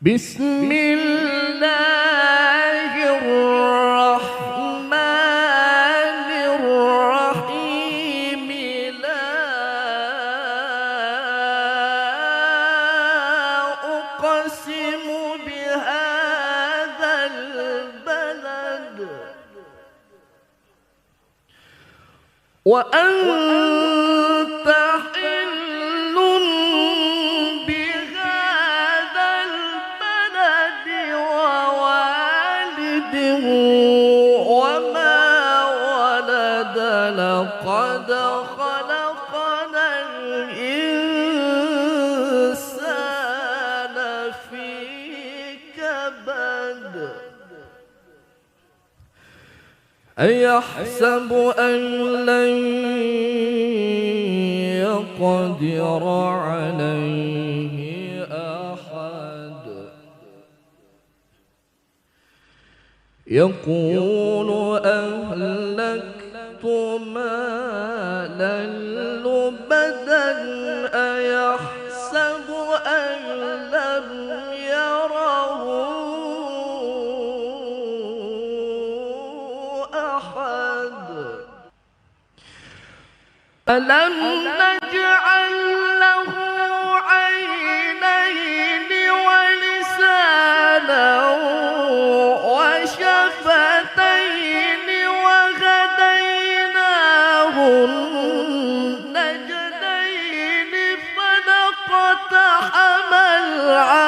بسم الله الرحمن الرحيم. لا أقسم بهذا البلد وأنت حل بهذا البلد ووالد وما ولد. لقد خلقنا الإنسان في كبد. أيحسب أن لن يقدر عليه أحد. يقول أهلكت مالا لبدا. أيحسب أن لم يره أحد. ألم نجعل له عينين ولسانا وشفتين وهديناه النجدين فلقتحم العقبة